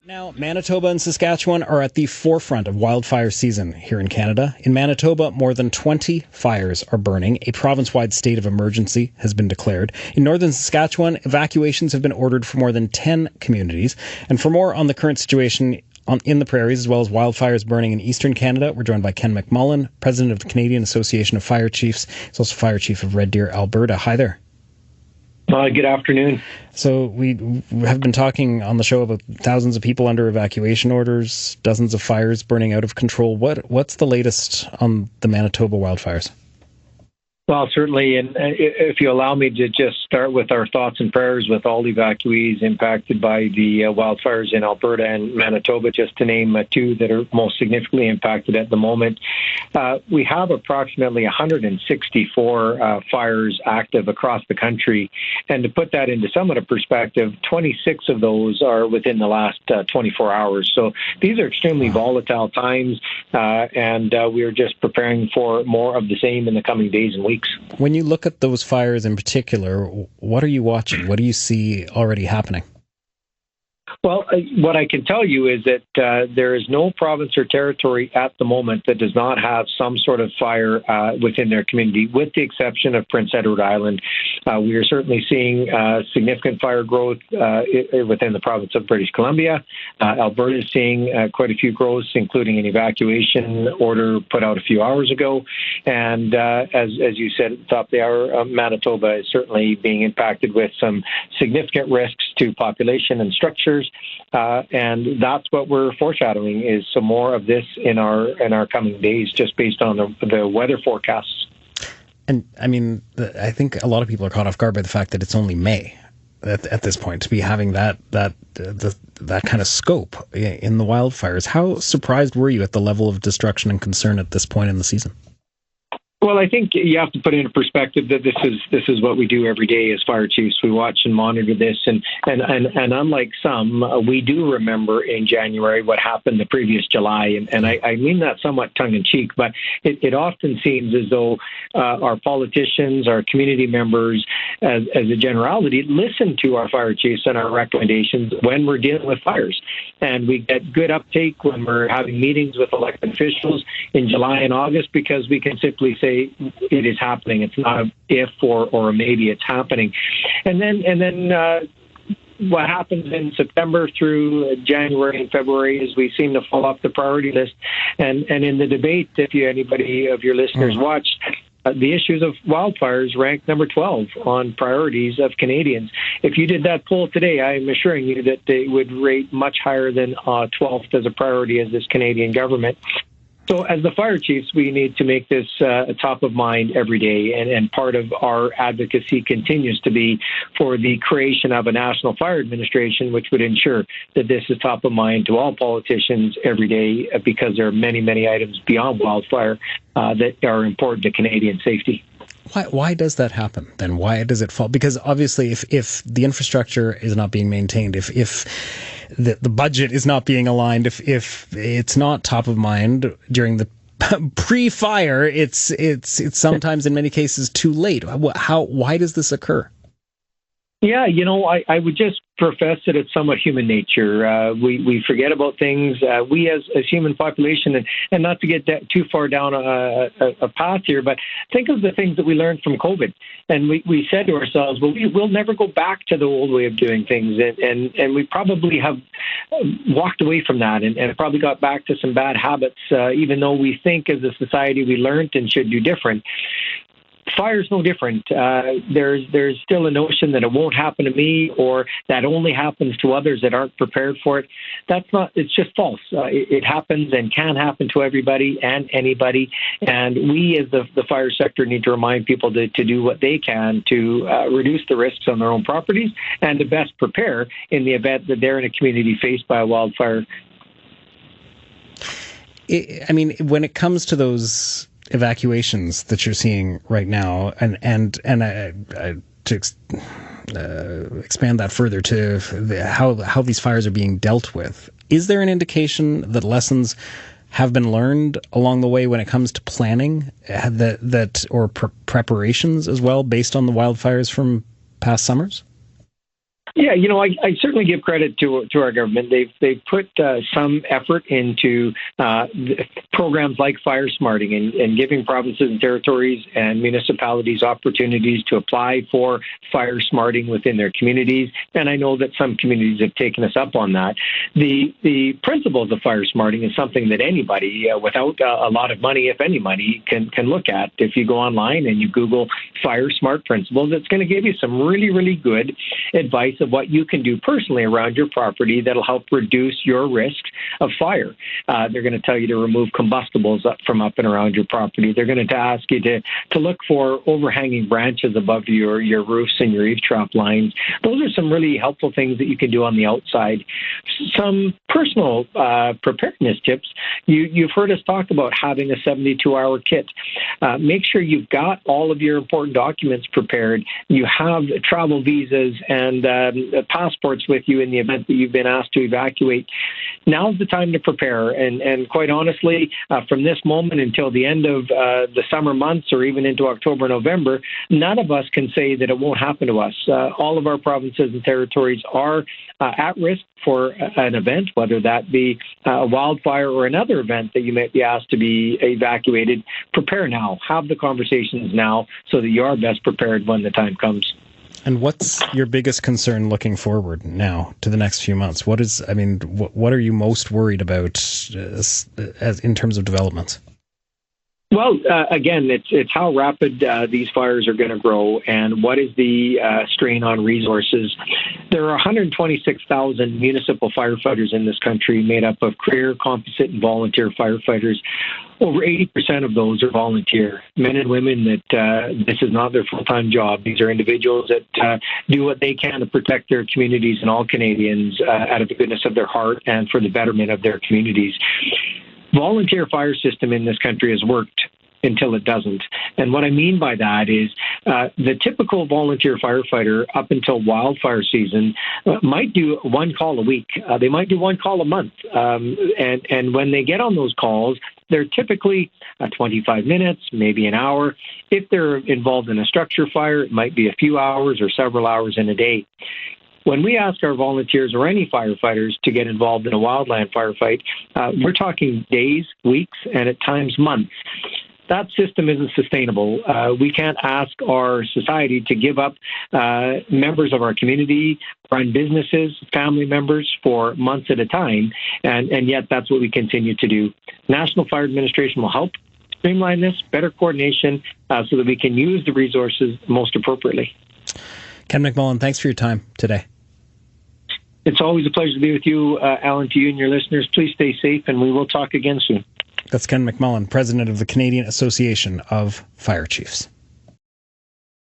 Now, Manitoba and Saskatchewan are at the forefront of wildfire season here in Canada. In Manitoba, more than 20 fires are burning. A province-wide state of emergency has been declared. In northern Saskatchewan, evacuations have been ordered for more than 10 communities. And for more on the current situation in the prairies, as well as wildfires burning in eastern Canada, we're joined by Ken McMullen, president of the Canadian Association of Fire Chiefs. He's also fire chief of Red Deer, Alberta. Hi there. Good afternoon. So we have been talking on the show about thousands of people under evacuation orders, dozens of fires burning out of control. What's the latest on the Manitoba wildfires? Well, certainly, and if you allow me to just start with our thoughts and prayers with all evacuees impacted by the wildfires in Alberta and Manitoba, just to name two that are most significantly impacted at the moment. We have approximately 164 fires active across the country, and to put that into somewhat of perspective, 26 of those are within the last 24 hours. So these are extremely volatile times, and we are just preparing for more of the same in the coming days and weeks. When you look at those fires in particular, what are you watching? What do you see already happening? Well, what I can tell you is that there is no province or territory at the moment that does not have some sort of fire within their community, with the exception of Prince Edward Island. We are certainly seeing significant fire growth within the province of British Columbia. Alberta is seeing quite a few growths, including an evacuation order put out a few hours ago. And as you said at the top of the hour, Manitoba is certainly being impacted with some significant risks to population and structures. And that's what we're foreshadowing, is some more of this in our coming days, just based on the weather forecasts. And I mean, I think a lot of people are caught off guard by the fact that it's only May at this point to be having that kind of scope in the wildfires. How surprised were you at the level of destruction and concern at this point in the season? Well, I think you have to put into perspective that this is what we do every day as fire chiefs. We watch and monitor this, and unlike some, we do remember in January what happened the previous July, and I mean that somewhat tongue in cheek, but it often seems as though our politicians, our community members, as a generality, listen to our fire chiefs and our recommendations when we're dealing with fires, and we get good uptake when we're having meetings with elected officials in July and August, because we can simply say it is happening. It's not a if or a maybe, it's happening. And then what happens in September through January and February is we seem to fall off the priority list. And in the debate, if anybody of your listeners watched, the issues of wildfires ranked number 12 on priorities of Canadians. If you did that poll today, I'm assuring you that they would rate much higher than 12th as a priority as this Canadian government. So as the fire chiefs, we need to make this top of mind every day. And part of our advocacy continues to be for the creation of a national fire administration, which would ensure that this is top of mind to all politicians every day, because there are many, many items beyond wildfire that are important to Canadian safety. Why does that happen then? Why does it fall? Because obviously if the infrastructure is not being maintained, if the budget is not being aligned, if it's not top of mind during the pre-fire, it's sometimes in many cases too late. Why does this occur? Yeah, I would just profess that it's somewhat human nature. We forget about things. We as human population, and not to get too far down a path here, but think of the things that we learned from COVID. And we said to ourselves, well, we'll never go back to the old way of doing things. And we probably have walked away from that and probably got back to some bad habits, even though we think as a society we learned and should do different. Fire is no different. There's still a notion that it won't happen to me, or that only happens to others that aren't prepared for it. It's just false. It happens and can happen to everybody and anybody. And we as the fire sector need to remind people to do what they can to reduce the risks on their own properties and to best prepare in the event that they're in a community faced by a wildfire. I mean, when it comes to those evacuations that you're seeing right now, and to expand that further to how these fires are being dealt with, is there an indication that lessons have been learned along the way when it comes to planning or preparations as well, based on the wildfires from past summers? Yeah, I certainly give credit to our government. They've put some effort into programs like fire smarting and giving provinces and territories and municipalities opportunities to apply for fire smarting within their communities. And I know that some communities have taken us up on that. The principles of fire smarting is something that anybody, without a lot of money, if any money, can look at. If you go online and you Google fire smart principles, it's going to give you some really, really good advice of what you can do personally around your property that'll help reduce your risks of fire. They're going to tell you to remove combustibles from up and around your property. They're going to ask you to look for overhanging branches above your roofs and your eave trough lines. Those are some really helpful things that you can do on the outside. Some personal preparedness tips. You've heard us talk about having a 72-hour kit. Make sure you've got all of your important documents prepared. You have travel visas and passports with you in the event that you've been asked to evacuate. Now's the time to prepare. And quite honestly, from this moment until the end of the summer months or even into October, November, none of us can say that it won't happen to us. All of our provinces and territories are at risk for an event, whether that be a wildfire or another event that you might be asked to be evacuated. Prepare now. Have the conversations now so that you are best prepared when the time comes. And what's your biggest concern looking forward now to the next few months? What are you most worried about as in terms of developments? Well, again, it's how rapid these fires are going to grow and what is the strain on resources. There are 126,000 municipal firefighters in this country made up of career, composite, and volunteer firefighters. Over 80% of those are volunteer, men and women that this is not their full-time job. These are individuals that do what they can to protect their communities and all Canadians out of the goodness of their heart and for the betterment of their communities. Volunteer fire system in this country has worked until it doesn't. And what I mean by that is the typical volunteer firefighter up until wildfire season might do one call a week. They might do one call a month. And when they get on those calls, they're typically 25 minutes, maybe an hour. If they're involved in a structure fire, it might be a few hours or several hours in a day. When we ask our volunteers or any firefighters to get involved in a wildland firefight, we're talking days, weeks, and at times months. That system isn't sustainable. We can't ask our society to give up members of our community, run businesses, family members for months at a time, and yet that's what we continue to do. National Fire Administration will help streamline this, better coordination, so that we can use the resources most appropriately. Ken McMullen, thanks for your time today. It's always a pleasure to be with you, Alan, to you and your listeners. Please stay safe, and we will talk again soon. That's Ken McMullen, president of the Canadian Association of Fire Chiefs.